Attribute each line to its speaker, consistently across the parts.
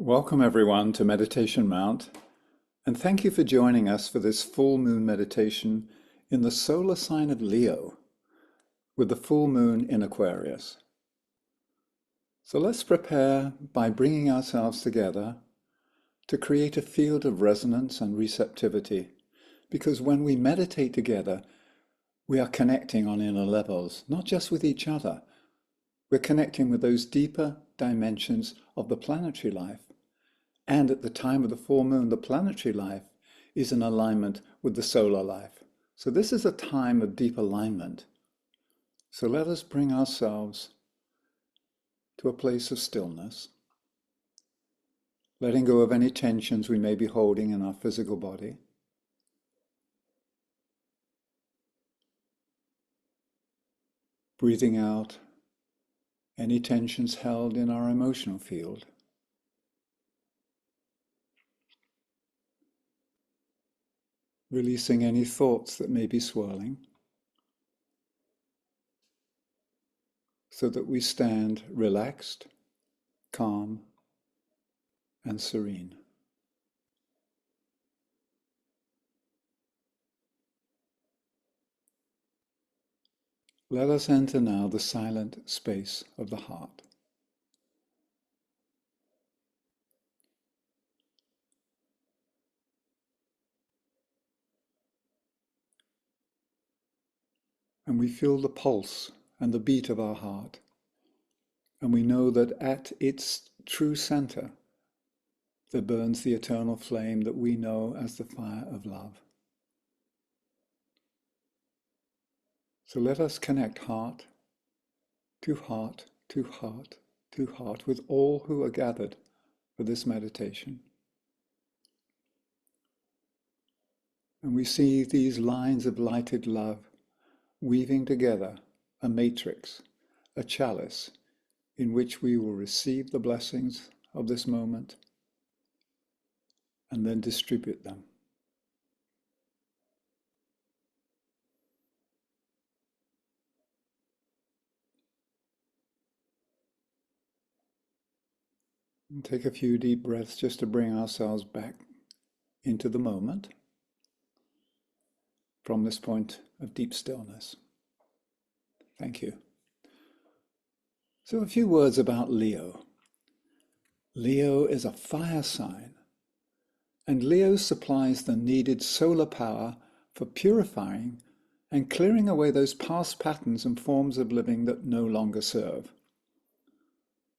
Speaker 1: Welcome everyone to Meditation Mount, and thank you for joining us for this full moon meditation in the solar sign of Leo, with the full moon in Aquarius. So let's prepare by bringing ourselves together to create a field of resonance and receptivity, because when we meditate together, we are connecting on inner levels, not just with each other. We're connecting with those deeper dimensions of the planetary life. And at the time of the full moon, the planetary life is in alignment with the solar life. So this is a time of deep alignment. So let us bring ourselves to a place of stillness, letting go of any tensions we may be holding in our physical body. Breathing out any tensions held in our emotional field. Releasing any thoughts that may be swirling, so that we stand relaxed, calm, and serene. Let us enter now the silent space of the heart. And we feel the pulse and the beat of our heart. And we know that at its true center, there burns the eternal flame that we know as the fire of love. So let us connect heart to heart to heart to heart with all who are gathered for this meditation. And we see these lines of lighted love weaving together a matrix, a chalice, in which we will receive the blessings of this moment and then distribute them. And take a few deep breaths just to bring ourselves back into the moment from this point of deep stillness. Thank you. So a few words about Leo. Leo is a fire sign, and Leo supplies the needed solar power for purifying and clearing away those past patterns and forms of living that no longer serve.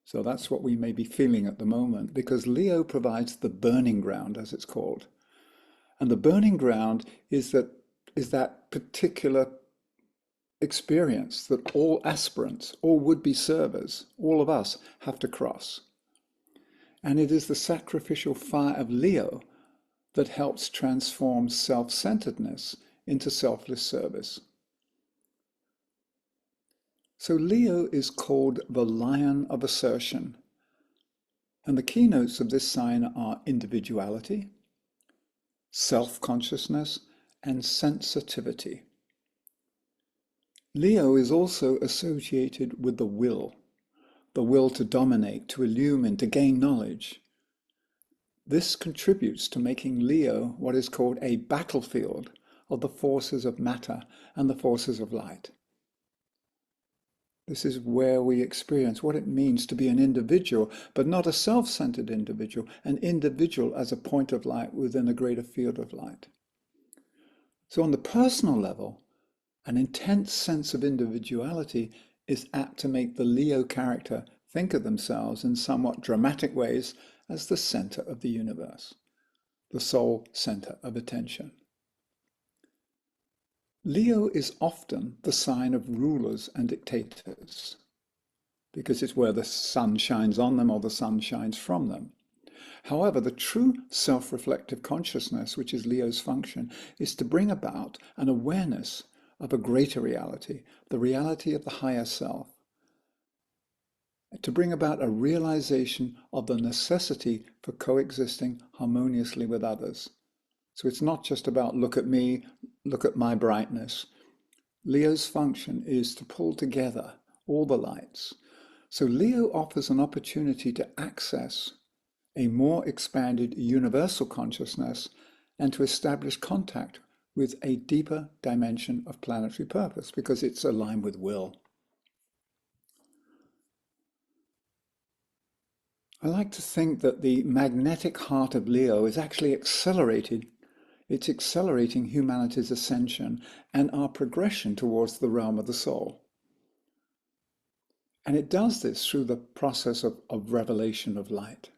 Speaker 1: So that's what we may be feeling at the moment, because Leo provides the burning ground, as it's called. And the burning ground is that particular experience that all aspirants, all would-be servers, all of us have to cross. And it is the sacrificial fire of Leo that helps transform self-centeredness into selfless service. So Leo is called the lion of assertion. And the keynotes of this sign are individuality, self-consciousness, and sensitivity. Leo is also associated with the will to dominate, to illumine, to gain knowledge. This contributes to making Leo what is called a battlefield of the forces of matter and the forces of light. This is where we experience what it means to be an individual, but not a self-centered individual, an individual as a point of light within a greater field of light. So on the personal level, an intense sense of individuality is apt to make the Leo character think of themselves in somewhat dramatic ways as the center of the universe, the sole center of attention. Leo is often the sign of rulers and dictators, because it's where the sun shines on them or the sun shines from them. However, the true self-reflective consciousness, which is Leo's function, is to bring about an awareness of a greater reality, the reality of the higher self, to bring about a realization of the necessity for coexisting harmoniously with others. So it's not just about look at me, look at my brightness. Leo's function is to pull together all the lights. So Leo offers an opportunity to access a more expanded universal consciousness, and to establish contact with a deeper dimension of planetary purpose, because it's aligned with will. I like to think that the magnetic heart of Leo is actually accelerating humanity's ascension and our progression towards the realm of the soul. And it does this through the process of revelation of light.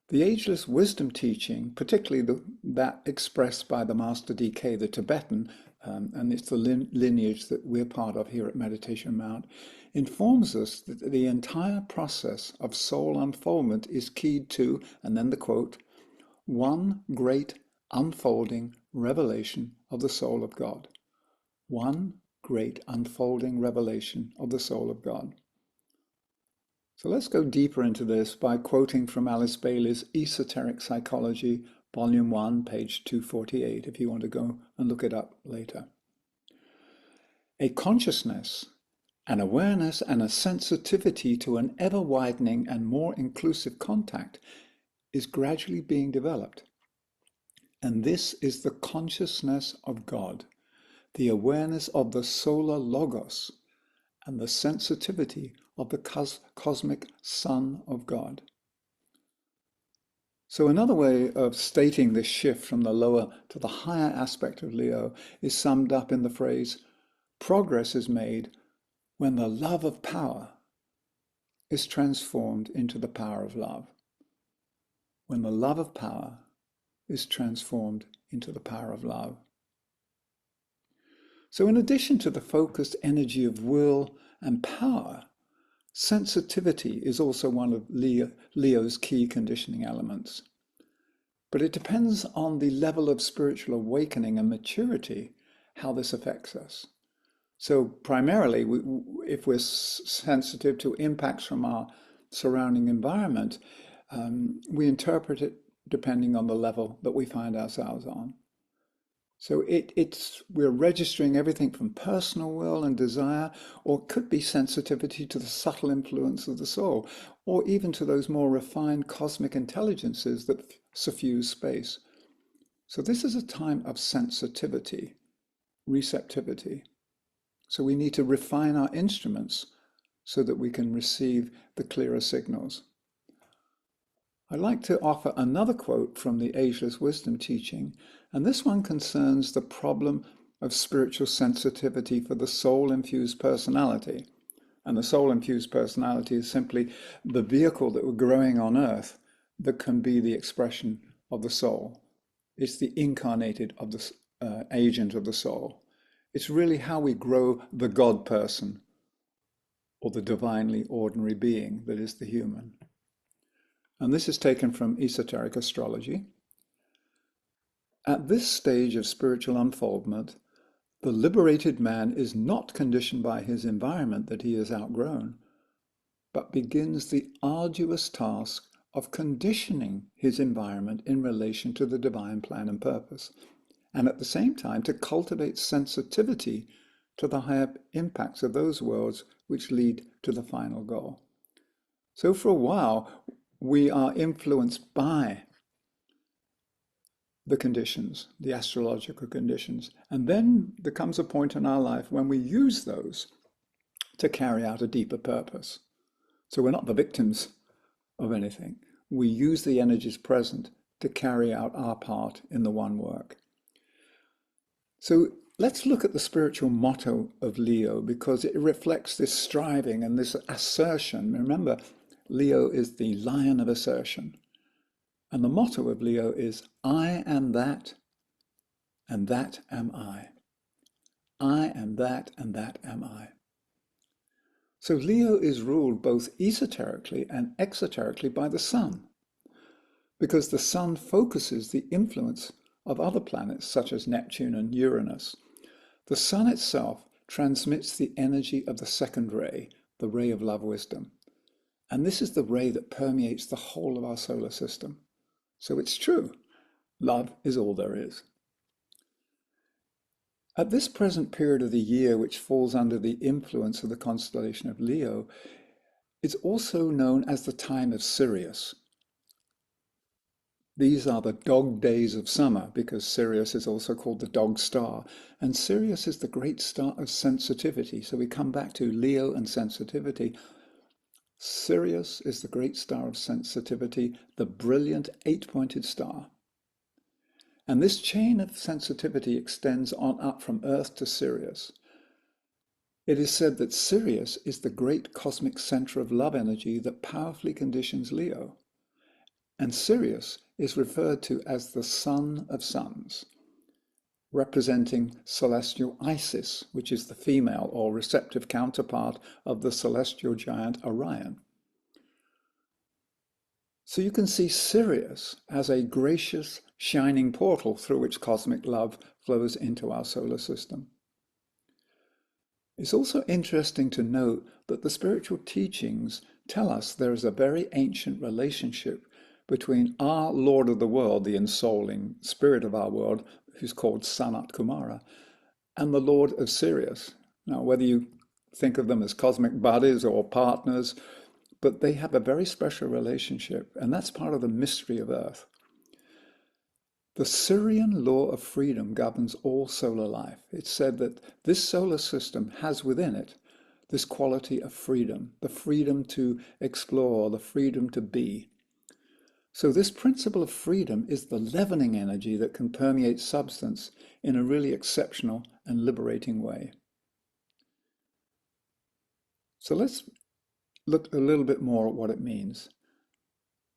Speaker 1: The ageless wisdom teaching, particularly that expressed by the Master DK, the Tibetan, and it's the lineage that we're part of here at Meditation Mount, informs us that the entire process of soul unfoldment is keyed to, and then the quote, one great unfolding revelation of the soul of God. One great unfolding revelation of the soul of God. So let's go deeper into this by quoting from Alice Bailey's Esoteric Psychology, Volume 1, page 248, if you want to go and look it up later. A consciousness, an awareness, and a sensitivity to an ever-widening and more inclusive contact is gradually being developed. And this is the consciousness of God, the awareness of the solar logos, and the sensitivity of the cosmic Son of God. So another way of stating this shift from the lower to the higher aspect of Leo is summed up in the phrase, progress is made when the love of power is transformed into the power of love. When the love of power is transformed into the power of love. So in addition to the focused energy of will and power, sensitivity is also one of Leo's key conditioning elements. But it depends on the level of spiritual awakening and maturity, how this affects us. So primarily, if we're sensitive to impacts from our surrounding environment, we interpret it depending on the level that we find ourselves on. So we're registering everything from personal will and desire, or it could be sensitivity to the subtle influence of the soul, or even to those more refined cosmic intelligences that suffuse space. So this is a time of sensitivity, receptivity. So we need to refine our instruments so that we can receive the clearer signals. I'd like to offer another quote from the Ageless Wisdom teaching, and this one concerns the problem of spiritual sensitivity for the soul-infused personality. And the soul-infused personality is simply the vehicle that we're growing on earth that can be the expression of the soul. It's the incarnated of the agent of the soul. It's really how we grow the God person, or the divinely ordinary being that is the human. And this is taken from Esoteric Astrology. At this stage of spiritual unfoldment, the liberated man is not conditioned by his environment that he has outgrown, but begins the arduous task of conditioning his environment in relation to the divine plan and purpose, and at the same time to cultivate sensitivity to the higher impacts of those worlds which lead to the final goal. So for a while, we are influenced by the conditions, the astrological conditions. And then there comes a point in our life when we use those to carry out a deeper purpose. So we're not the victims of anything. We use the energies present to carry out our part in the one work. So let's look at the spiritual motto of Leo, because it reflects this striving and this assertion. Remember, Leo is the lion of assertion. And the motto of Leo is, I am that, and that am I. I am that, and that am I. So Leo is ruled both esoterically and exoterically by the sun, because the sun focuses the influence of other planets such as Neptune and Uranus. The sun itself transmits the energy of the second ray, the ray of love wisdom. And this is the ray that permeates the whole of our solar system. So it's true, love is all there is. At this present period of the year, which falls under the influence of the constellation of Leo, it's also known as the time of Sirius, These are the dog days of summer, because Sirius is also called the dog star. And Sirius is the great star of sensitivity. So we come back to Leo and sensitivity. Sirius is the great star of sensitivity, the brilliant eight-pointed star. And this chain of sensitivity extends on up from Earth to Sirius. It is said that Sirius is the great cosmic center of love energy that powerfully conditions Leo. And Sirius is referred to as the sun of suns, representing celestial Isis, which is the female or receptive counterpart of the celestial giant Orion. So you can see Sirius as a gracious, shining portal through which cosmic love flows into our solar system. It's also interesting to note that the spiritual teachings tell us there is a very ancient relationship between our Lord of the world, the ensouling spirit of our world, who's called Sanat Kumara, and the Lord of Sirius. Now, whether you think of them as cosmic buddies or partners, but they have a very special relationship, and that's part of the mystery of Earth. The Sirian law of freedom governs all solar life. It's said that this solar system has within it this quality of freedom, the freedom to explore, the freedom to be. So this principle of freedom is the leavening energy that can permeate substance in a really exceptional and liberating way. So let's look a little bit more at what it means.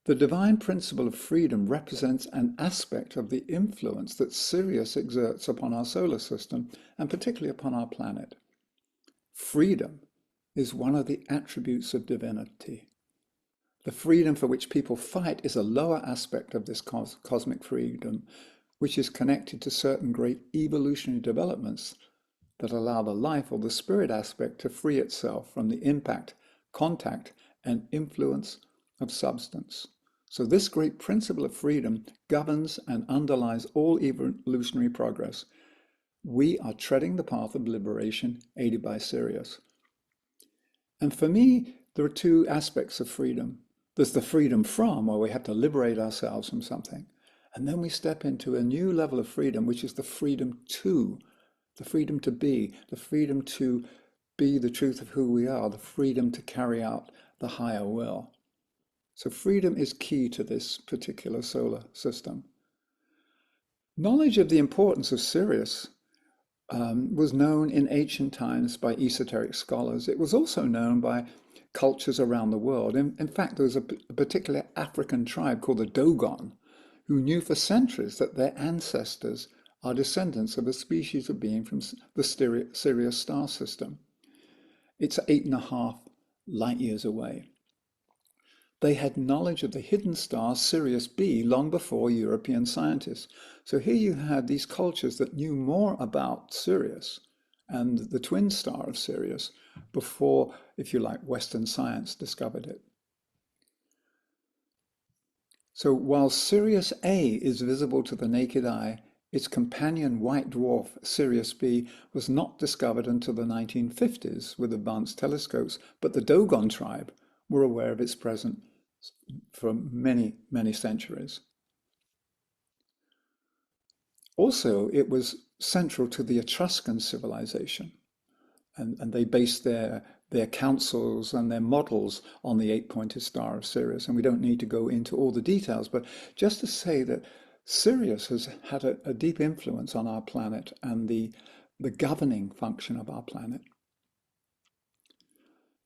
Speaker 1: The divine principle of freedom represents an aspect of the influence that Sirius exerts upon our solar system, and particularly upon our planet. Freedom is one of the attributes of divinity. The freedom for which people fight is a lower aspect of this cosmic freedom, which is connected to certain great evolutionary developments that allow the life or the spirit aspect to free itself from the impact, contact, and influence of substance. So this great principle of freedom governs and underlies all evolutionary progress. We are treading the path of liberation aided by Sirius. And for me, there are two aspects of freedom. There's the freedom from, where we have to liberate ourselves from something. And then we step into a new level of freedom, which is the freedom to be, the freedom to be the truth of who we are, the freedom to carry out the higher will. So freedom is key to this particular solar system. Knowledge of the importance of Sirius was known in ancient times by esoteric scholars. It was also known by cultures around the world. In fact, there was a particular African tribe called the Dogon, who knew for centuries that their ancestors are descendants of a species of being from the Sirius star system. It's 8.5 light years away. They had knowledge of the hidden star Sirius B long before European scientists. So here you had these cultures that knew more about Sirius and the twin star of Sirius before, if you like, Western science discovered it. So while Sirius A is visible to the naked eye, its companion white dwarf, Sirius B, was not discovered until the 1950s with advanced telescopes, but the Dogon tribe were aware of its presence for many, many centuries. Also, it was central to the Etruscan civilization, and they based their councils and their models on the eight-pointed star of Sirius. And we don't need to go into all the details, but just to say that Sirius has had a deep influence on our planet and the governing function of our planet.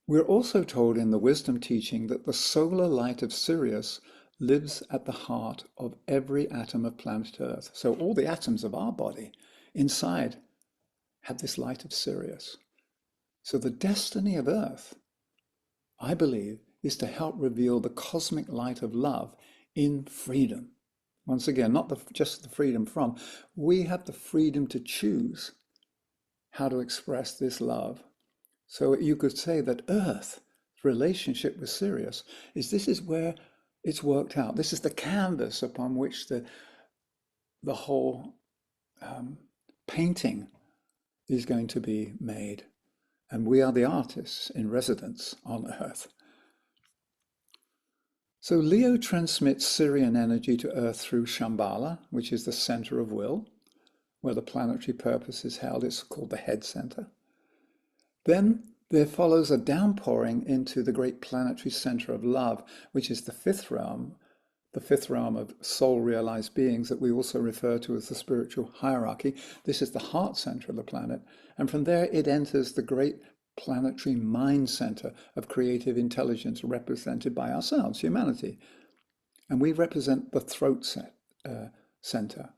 Speaker 1: We're also told in the wisdom teaching that the solar light of Sirius lives at the heart of every atom of planet Earth. So all the atoms of our body inside have this light of Sirius. So the destiny of Earth, I believe, is to help reveal the cosmic light of love in freedom. Once again, not just the freedom from, we have the freedom to choose how to express this love. So you could say that Earth's relationship with Sirius this is where it's worked out. This is the canvas upon which the whole painting is going to be made. And we are the artists in residence on Earth. So Leo transmits Syrian energy to Earth through Shambhala, which is the center of will, where the planetary purpose is held. It's called the head center. Then there follows a downpouring into the great planetary center of love, which is the fifth realm of soul-realized beings that we also refer to as the spiritual hierarchy. This is the heart center of the planet. And from there, it enters the great planetary mind center of creative intelligence represented by ourselves, humanity. And we represent the throat center.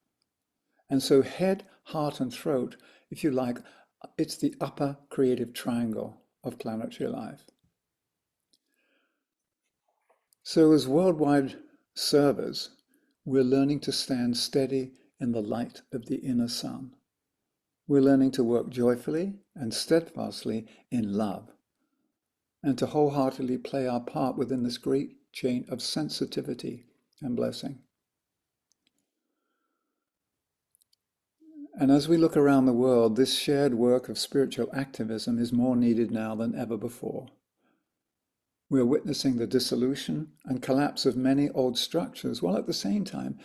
Speaker 1: And so head, heart, and throat, if you like, it's the upper creative triangle of planetary life. So as worldwide servers, we're learning to stand steady in the light of the inner sun. We're learning to work joyfully and steadfastly in love, and to wholeheartedly play our part within this great chain of sensitivity and blessing. And as we look around the world, this shared work of spiritual activism is more needed now than ever before. We are witnessing the dissolution and collapse of many old structures, while at the same time,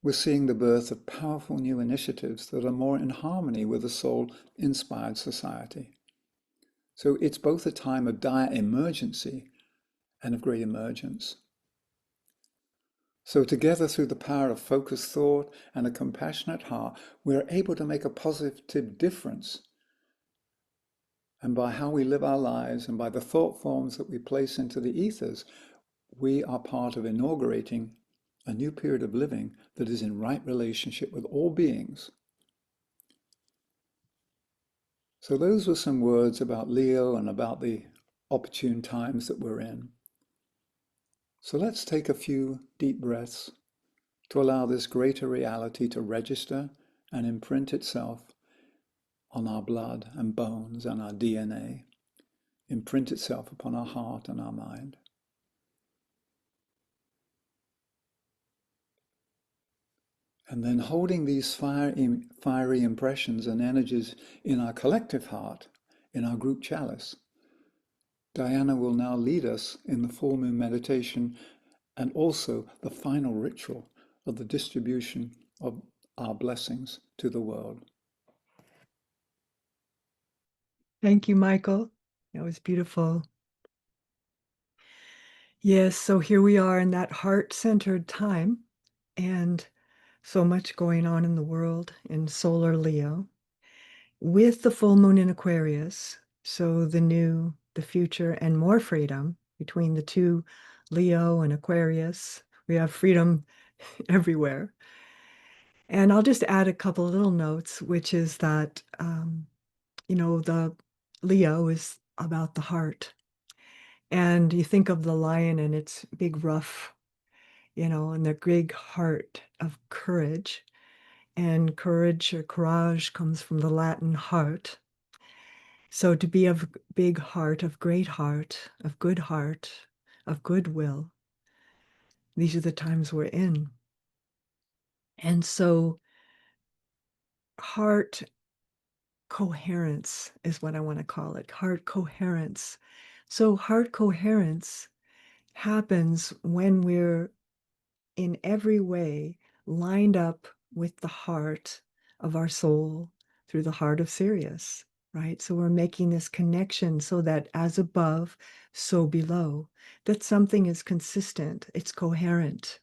Speaker 1: we're seeing the birth of powerful new initiatives that are more in harmony with a soul-inspired society. So it's both a time of dire emergency and of great emergence. So together, through the power of focused thought and a compassionate heart, we're able to make a positive difference. And by how we live our lives and by the thought forms that we place into the ethers, we are part of inaugurating a new period of living that is in right relationship with all beings. So those were some words about Leo and about the opportune times that we're in. So let's take a few deep breaths to allow this greater reality to register and imprint itself on our blood and bones and our DNA, imprint itself upon our heart and our mind. And then holding these fiery impressions and energies in our collective heart, in our group chalice, Diana will now lead us in the full moon meditation and also the final ritual of the distribution of our blessings to the world.
Speaker 2: Thank you, Michael. That was beautiful. Yes, so here we are in that heart-centered time, and so much going on in the world in solar Leo with the full moon in Aquarius. So the new, the future, and more freedom between the two, Leo and Aquarius. We have freedom everywhere. And I'll just add a couple of little notes, which is that, the Leo is about the heart. And you think of the lion and its big rough, and the big heart of courage. And courage or courage comes from the Latin heart. So to be of big heart, of great heart, of goodwill, these are the times we're in. And so heart coherence is what I want to call it, heart coherence. So heart coherence happens when we're in every way lined up with the heart of our soul through the heart of Sirius, right? So we're making this connection so that as above, so below, that something is consistent, it's coherent,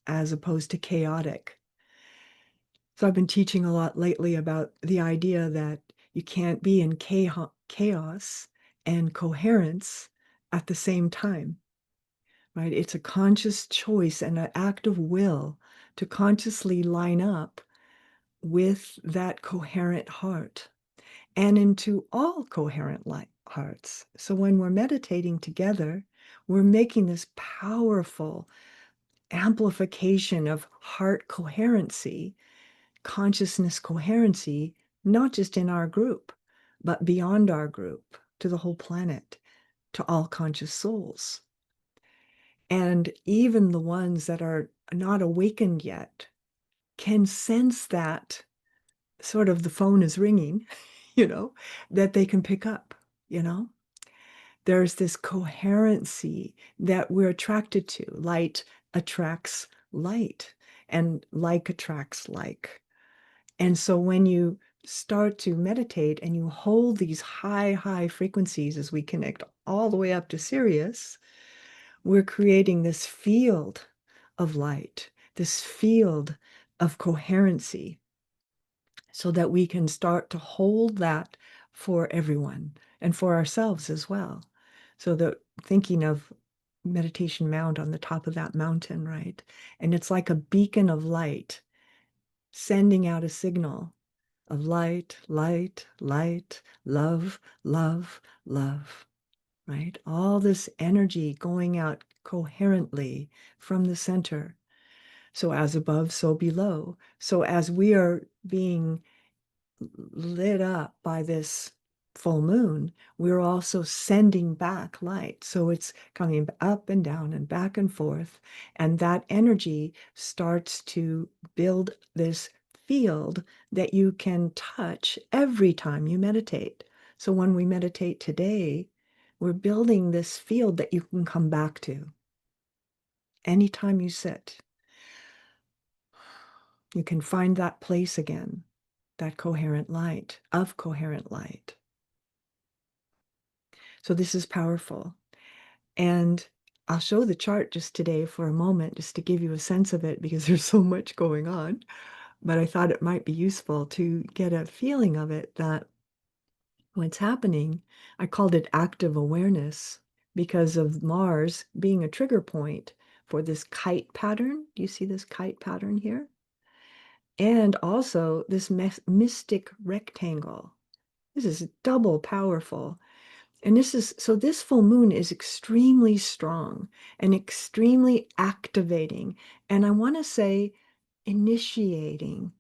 Speaker 2: as opposed to chaotic. So I've been teaching a lot lately about the idea that you can't be in chaos and coherence at the same time, right? It's a conscious choice and an act of will to consciously line up with that coherent heart and into all coherent hearts. So when we're meditating together, we're making this powerful amplification of heart coherency, consciousness coherency, not just in our group, but beyond our group, to the whole planet, to all conscious souls. And even the ones that are not awakened yet can sense that sort of the phone is ringing, that they can pick up, there's this coherency that we're attracted to. Light attracts light, and like attracts like. And so when you start to meditate and you hold these high, high frequencies as we connect all the way up to Sirius, we're creating this field of light, this field of coherency, so that we can start to hold that for everyone and for ourselves as well. So that thinking of meditation mound on the top of that mountain, right? And it's like a beacon of light sending out a signal of light, light, light, love, love, love, right? All this energy going out coherently from the center. So as above, so below. So as we are being lit up by this full moon, we're also sending back light. So it's coming up and down and back and forth. And that energy starts to build this field that you can touch every time you meditate. So when we meditate today, we're building this field that you can come back to anytime you sit. You can find that place again, that coherent light, of coherent light. So this is powerful. And I'll show the chart just today for a moment, just to give you a sense of it, because there's so much going on. But I thought it might be useful to get a feeling of it, that what's happening, I called it active awareness because of Mars being a trigger point for this kite pattern. Do you see this kite pattern here? And also this mystic rectangle. This is double powerful. And this full moon is extremely strong and extremely activating. And I want to say initiating.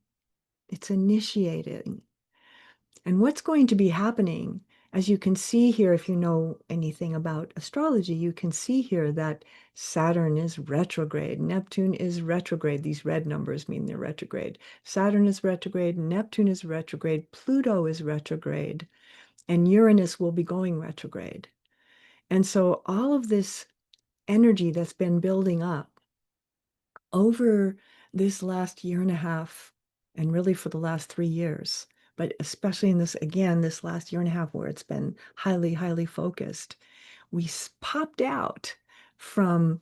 Speaker 2: It's initiating. And what's going to be happening, as you can see here, if you know anything about astrology, you can see here that Saturn is retrograde, Neptune is retrograde. These red numbers mean they're retrograde. Saturn is retrograde, Neptune is retrograde, Pluto is retrograde, and Uranus will be going retrograde. And so all of this energy that's been building up over this last year and a half, and really for the last 3 years, but especially in this, again, this last year and a half where it's been highly, highly focused, we popped out from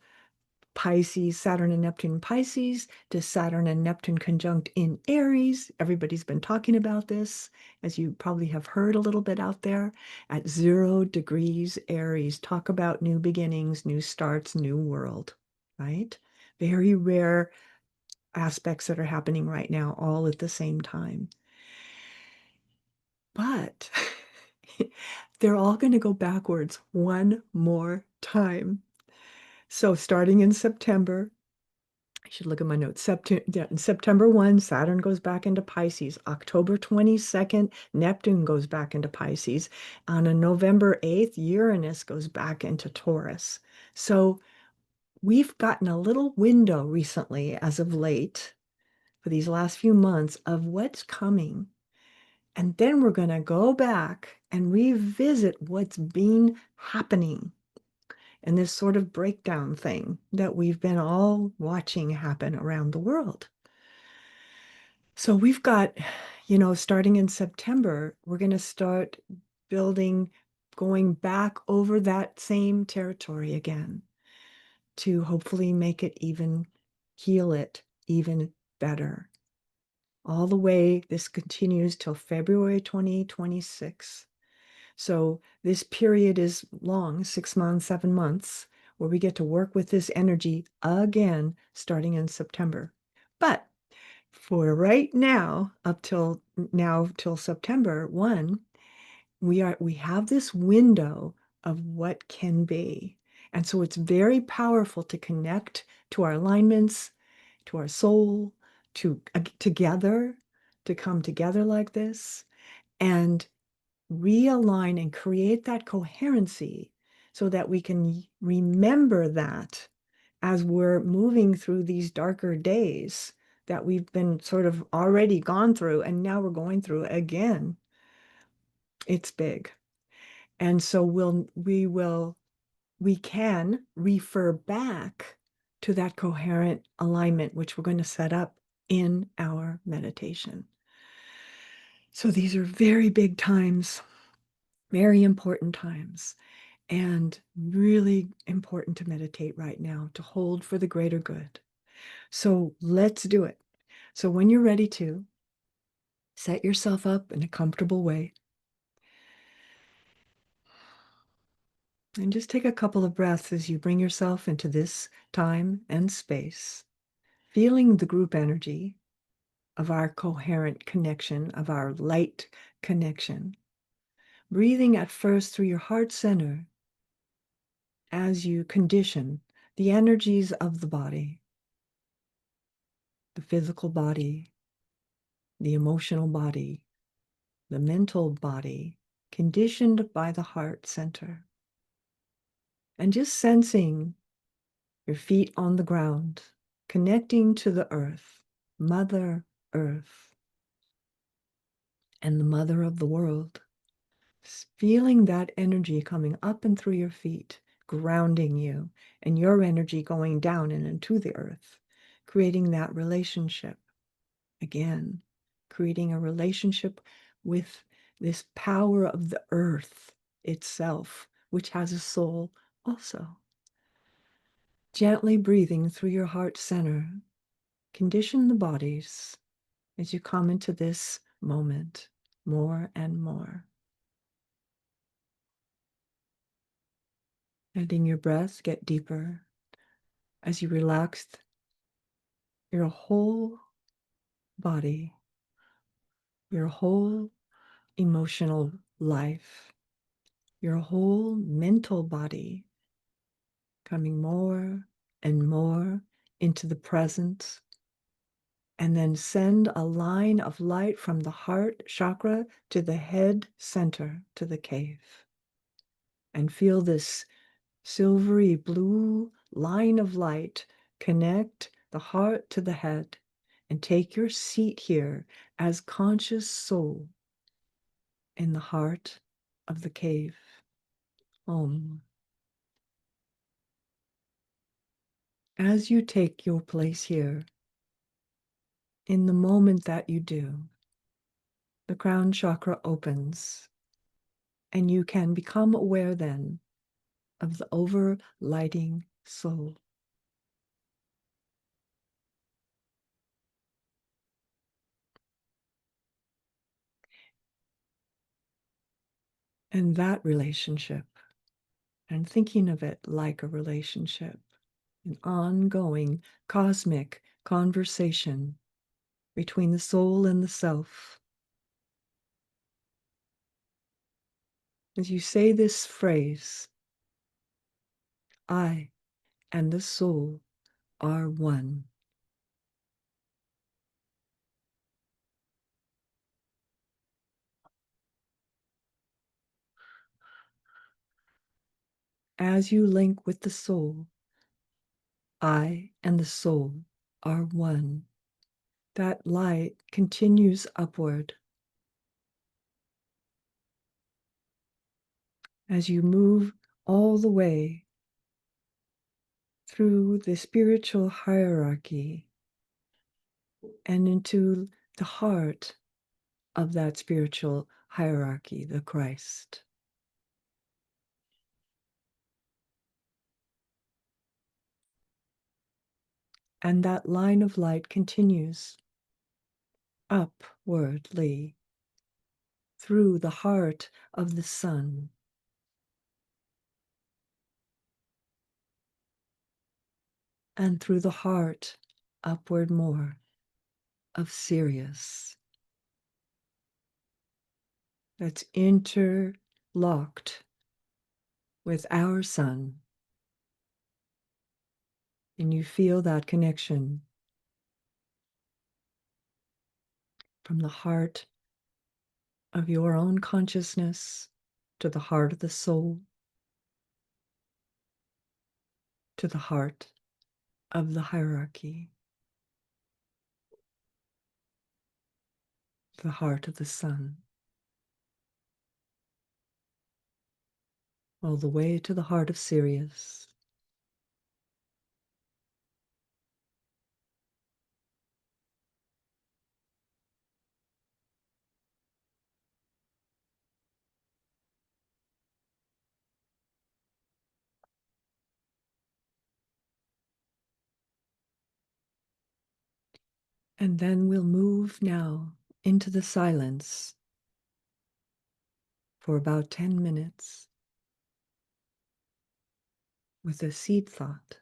Speaker 2: Pisces, Saturn and Neptune in Pisces, to Saturn and Neptune conjunct in Aries. Everybody's been talking about this, as you probably have heard a little bit out there, at 0 degrees Aries. Talk about new beginnings, new starts, new world, right? Very rare aspects that are happening right now, all at the same time. But they're all going to go backwards one more time. So starting in September, I should look at my notes. September 1, Saturn goes back into Pisces. October 22nd, Neptune goes back into Pisces. On November 8th, Uranus goes back into Taurus. So we've gotten a little window recently, as of late, for these last few months, of what's coming. And then we're going to go back and revisit what's been happening, and this sort of breakdown thing that we've been all watching happen around the world. So we've got, starting in September, we're going to start building, going back over that same territory again to hopefully make it heal it even better. All the way, this continues till February 2026. So this period is long, 6 months, 7 months, where we get to work with this energy again, starting in September. But for right now, till September 1, we have this window of what can be. And so it's very powerful to connect to our alignments, to our soul, to together, to come together like this, and realign and create that coherency so that we can remember that as we're moving through these darker days that we've been sort of already gone through, and now we're going through again. It's big. And so we can refer back to that coherent alignment, which we're going to set up in our meditation. So these are very big times, very important times, and really important to meditate right now, to hold for the greater good. So let's do it. So when you're ready to, set yourself up in a comfortable way. And just take a couple of breaths as you bring yourself into this time and space, feeling the group energy of our coherent connection, of our light connection. Breathing at first through your heart center as you condition the energies of the body, the physical body, the emotional body, the mental body, conditioned by the heart center. And just sensing your feet on the ground, connecting to the earth, Mother Earth, and the mother of the world. Feeling that energy coming up and through your feet, grounding you, and your energy going down and into the earth, creating that relationship. Again, creating a relationship with this power of the earth itself, which has a soul also. Gently breathing through your heart center, condition the bodies as you come into this moment more and more. Letting your breath get deeper as you relax your whole body, your whole emotional life, your whole mental body, coming more and more into the present. And then send a line of light from the heart chakra to the head center, to the cave. And feel this silvery blue line of light connect the heart to the head, and take your seat here as conscious soul in the heart of the cave. Om. As you take your place here, in the moment that you do, the crown chakra opens, and you can become aware then of the overlighting soul. And that relationship, and thinking of it like a relationship, an ongoing cosmic conversation between the soul and the self. As you say this phrase, I and the soul are one. As you link with the soul, I and the soul are one. That light continues upward. As you move all the way through the spiritual hierarchy and into the heart of that spiritual hierarchy, the Christ. And that line of light continues upwardly through the heart of the sun, and through the heart upward more of Sirius, that's interlocked with our sun. And you feel that connection from the heart of your own consciousness to the heart of the soul, to the heart of the hierarchy, the heart of the sun. all the way to the heart of Sirius. And then we'll move now into the silence for about 10 minutes with a seed thought.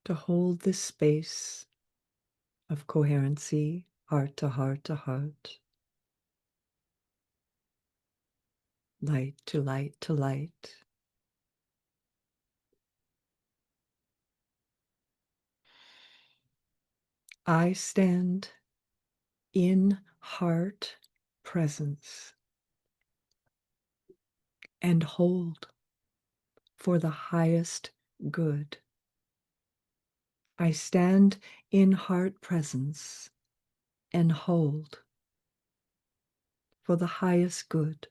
Speaker 2: To hold this space of coherency, heart to heart to heart, light to light to light. I stand in heart presence and hold for the highest good. I stand in heart presence and hold for the highest good.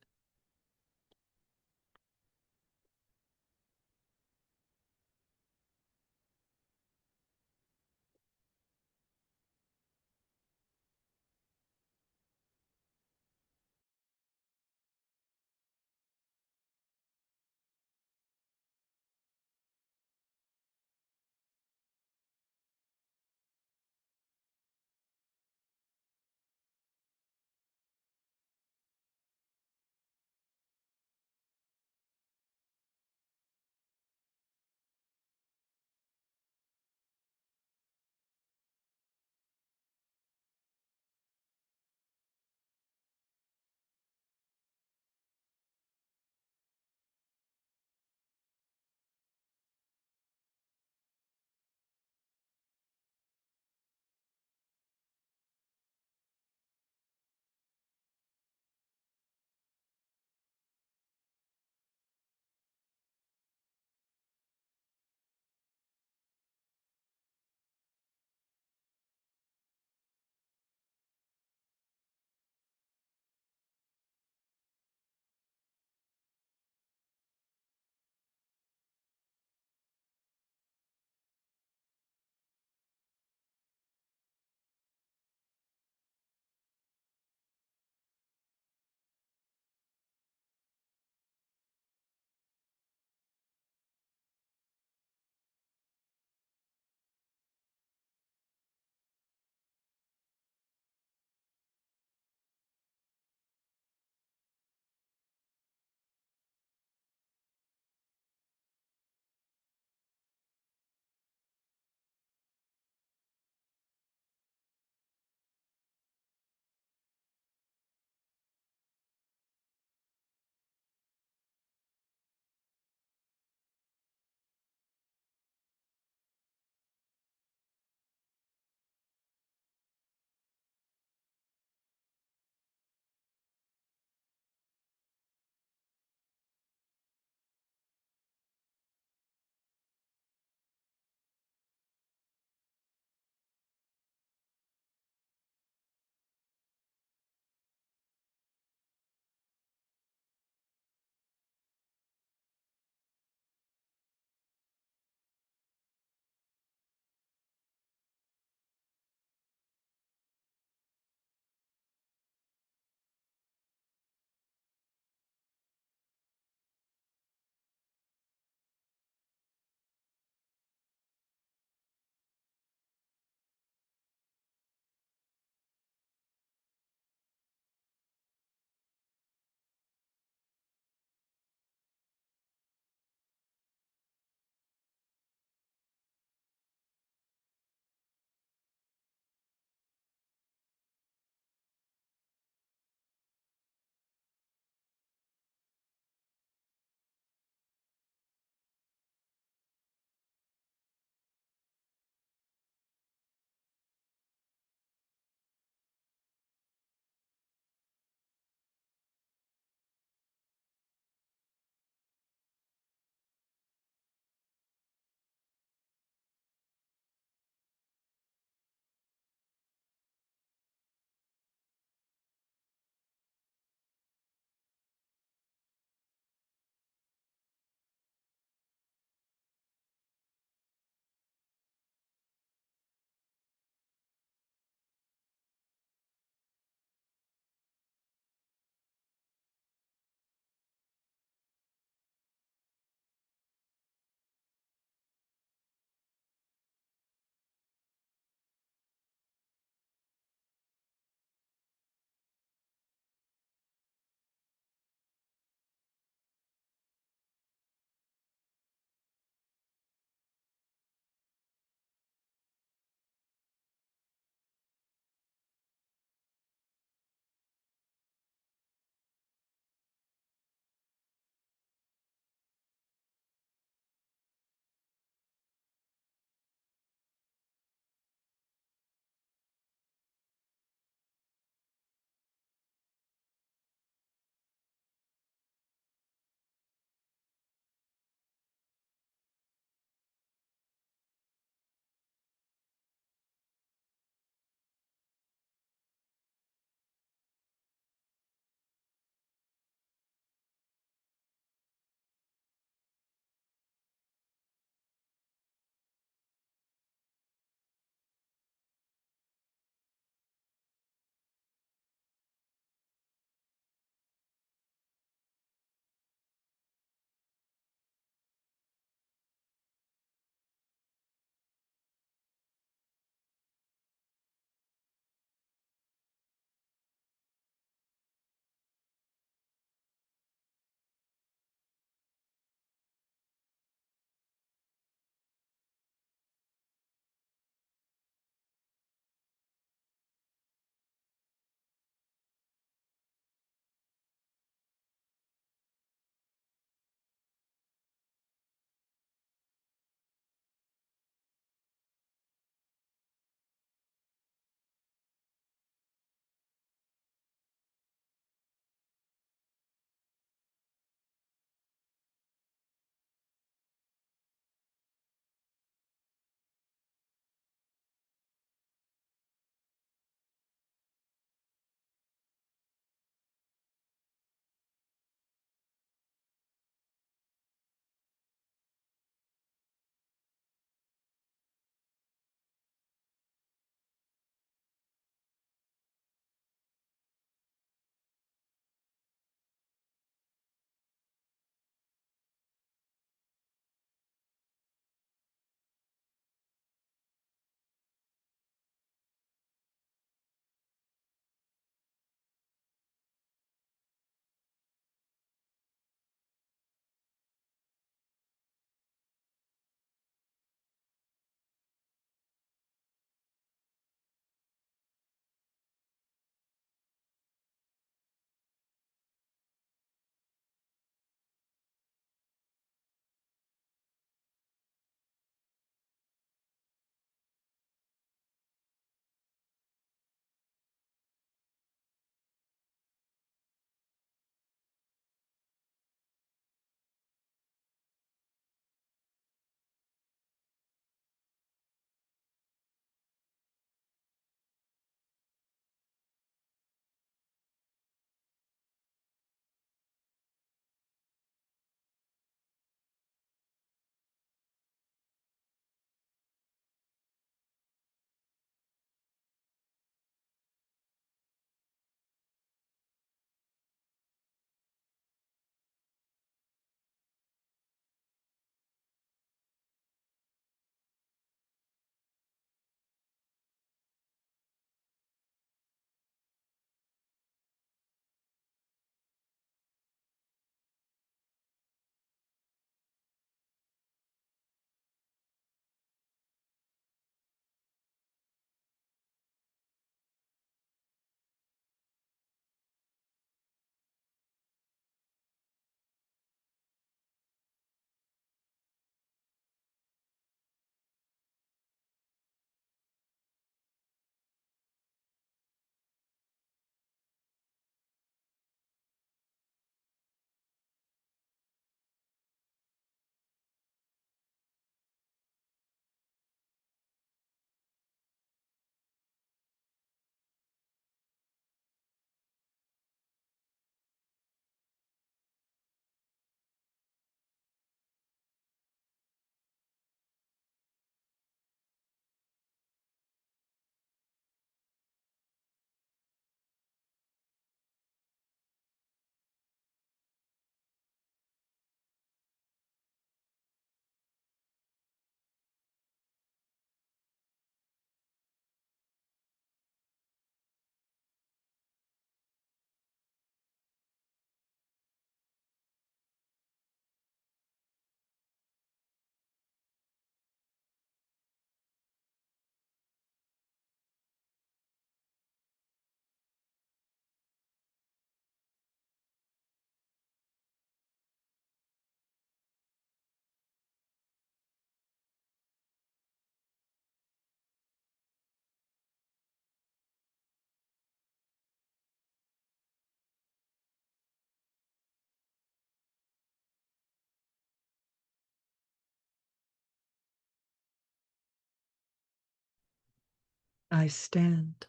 Speaker 2: I stand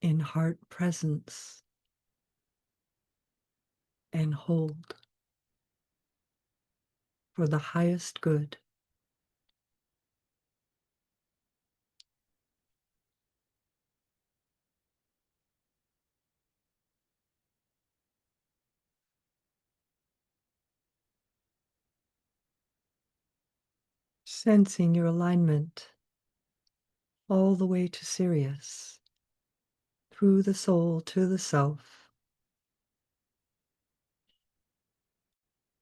Speaker 2: in heart presence and hold for the highest good. Sensing your alignment all the way to Sirius, through the soul to the self,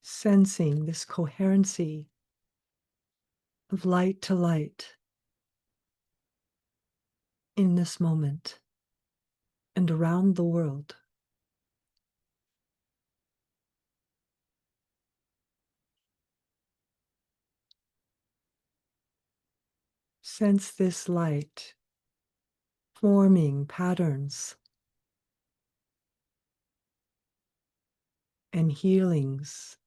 Speaker 2: sensing this coherency of light to light in this moment and around the world. Sense this light forming patterns and healings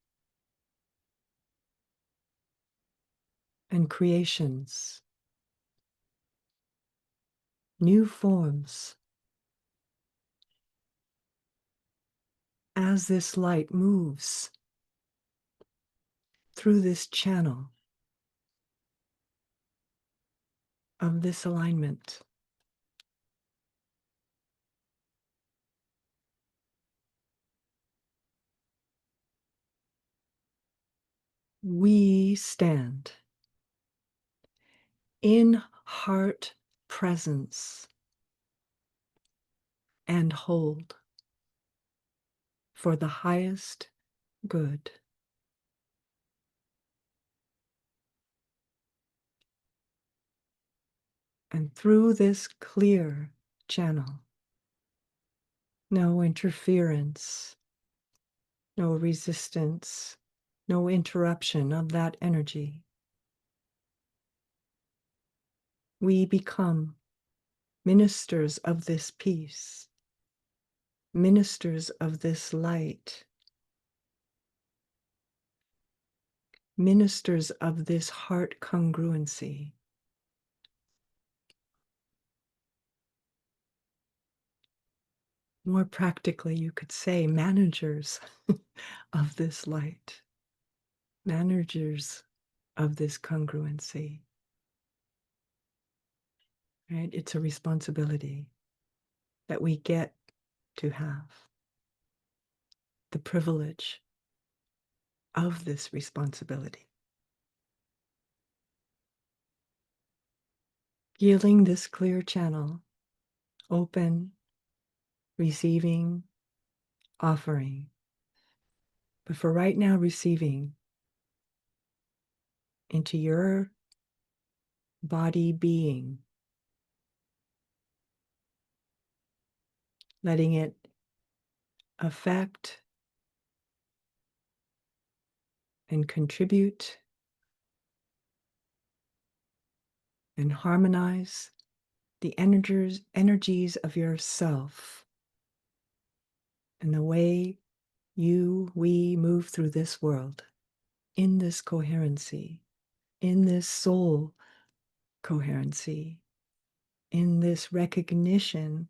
Speaker 2: and creations, new forms. As this light moves through this channel of this alignment, we stand in heart presence and hold for the highest good. And through this clear channel, no interference, no resistance, no interruption of that energy. We become ministers of this peace, ministers of this light, ministers of this heart congruency. More practically, you could say managers of this light, managers of this congruency. Right? It's a responsibility that we get to have, the privilege of this responsibility. Yielding this clear channel, open, receiving, offering. But for right now, receiving into your body being, letting it affect and contribute and harmonize the energies of yourself and the way we move through this world in this coherency, in this soul coherency, in this recognition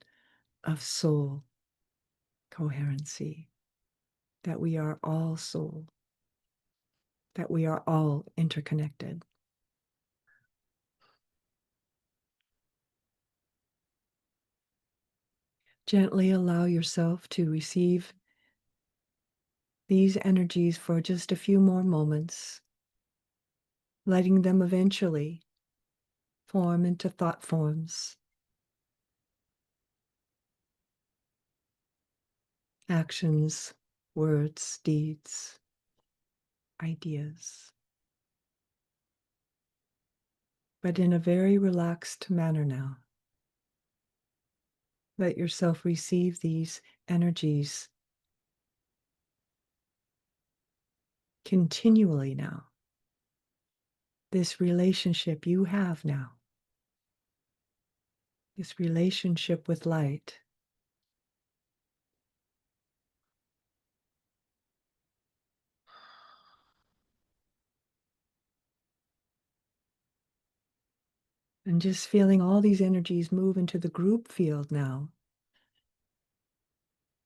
Speaker 2: of soul coherency, that we are all soul, that we are all interconnected. Gently allow yourself to receive these energies for just a few more moments, letting them eventually form into thought forms, actions, words, deeds, ideas. But in a very relaxed manner now. Let yourself receive these energies continually now. This relationship you have now, this relationship with light, And just feeling all these energies move into the group field now,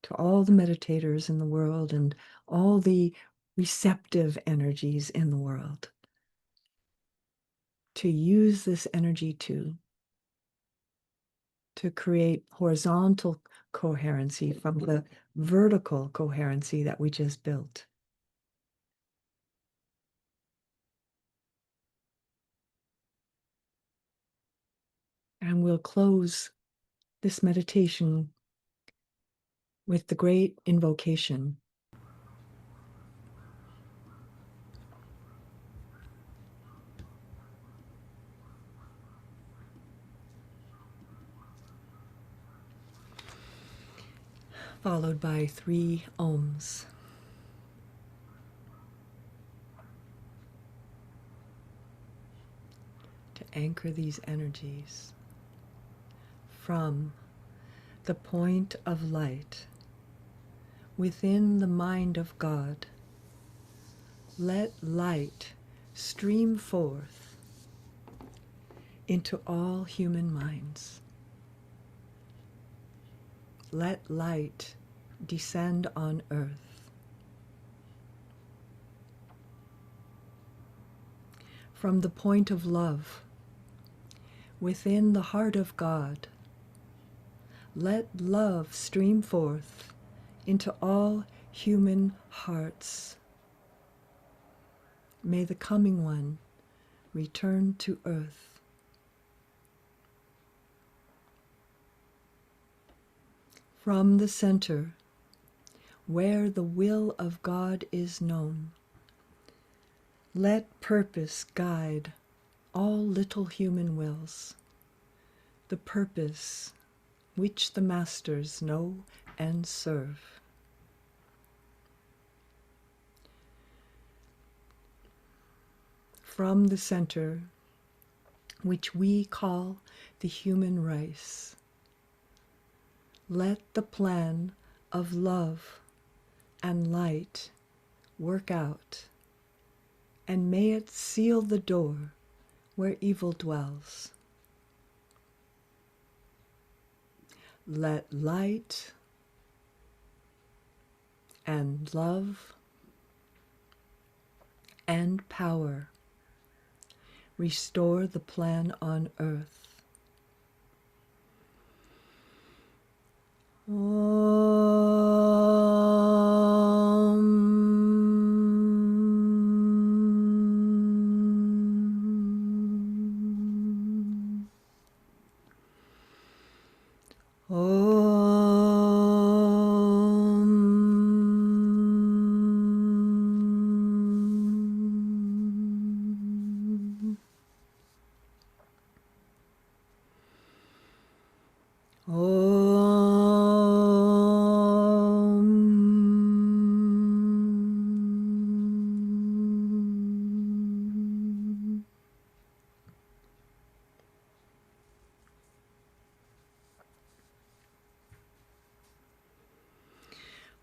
Speaker 2: to all the meditators in the world and all the receptive energies in the world, to use this energy to create horizontal coherency from the vertical coherency that we just built. And we'll close this meditation with the great invocation. Followed by 3 ohms. To anchor these energies from the point of light within the mind of God. Let light stream forth into all human minds. Let light descend on earth. From the point of love within the heart of God, let love stream forth into all human hearts. May the coming one return to earth. From the center, where the will of God is known, let purpose guide all little human wills, the purpose which the masters know and serve. From the center, which we call the human race, let the plan of love and light work out, and may it seal the door where evil dwells. Let light and love and power restore the plan on earth.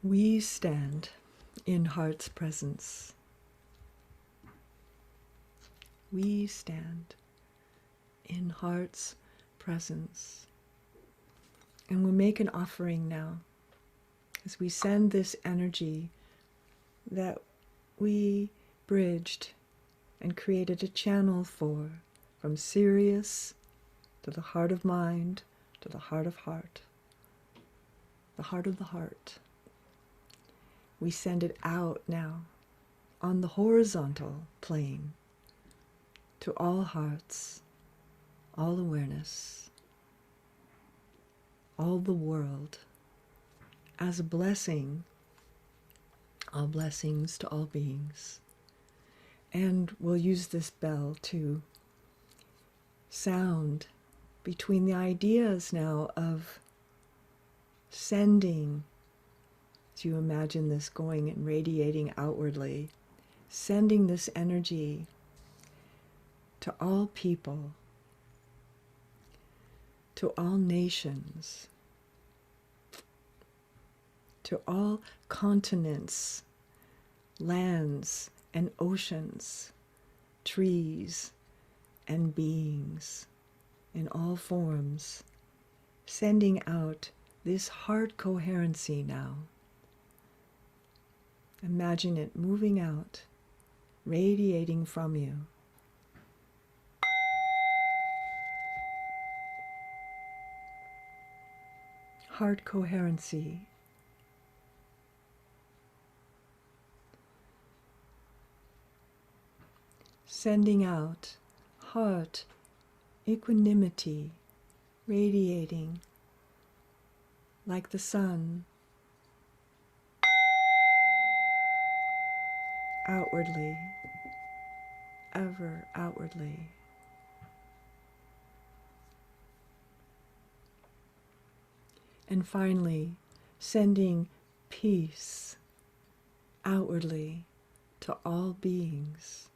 Speaker 2: We stand in heart's presence. We stand in heart's presence. And we'll make an offering now as we send this energy that we bridged and created a channel for, from Sirius to the heart of mind to the heart of heart, the heart of the heart. We send it out now on the horizontal plane to all hearts, all awareness, all the world, as a blessing, all blessings to all beings. And we'll use this bell to sound between the ideas now of sending. So you imagine this going and radiating outwardly, sending this energy to all people, to all nations, to all continents, lands and oceans, trees and beings, in all forms, sending out this heart coherency now. Imagine it moving out, radiating from you. Heart coherency. Sending out heart equanimity, radiating like the sun, outwardly, ever outwardly. And finally, sending peace outwardly to all beings.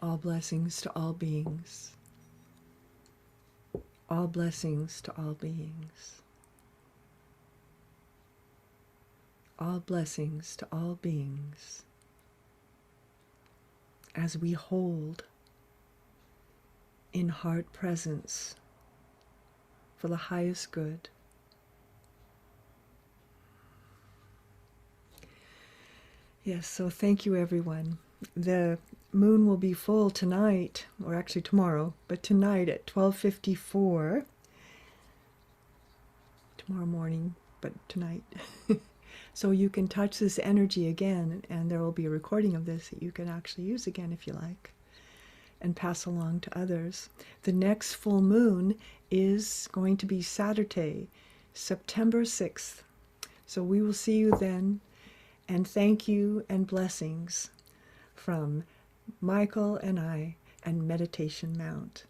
Speaker 2: All blessings to all beings. All blessings to all beings. All blessings to all beings. As we hold in heart presence for the highest good. Yes, so thank you everyone. The moon will be full tonight, or actually tomorrow, but tonight at 12:54. Tomorrow morning, but tonight. So you can touch this energy again, and there will be a recording of this that you can actually use again if you like, and pass along to others. The next full moon is going to be Saturday, September 6th. So we will see you then, and thank you and blessings from Michael and I and Meditation Mount.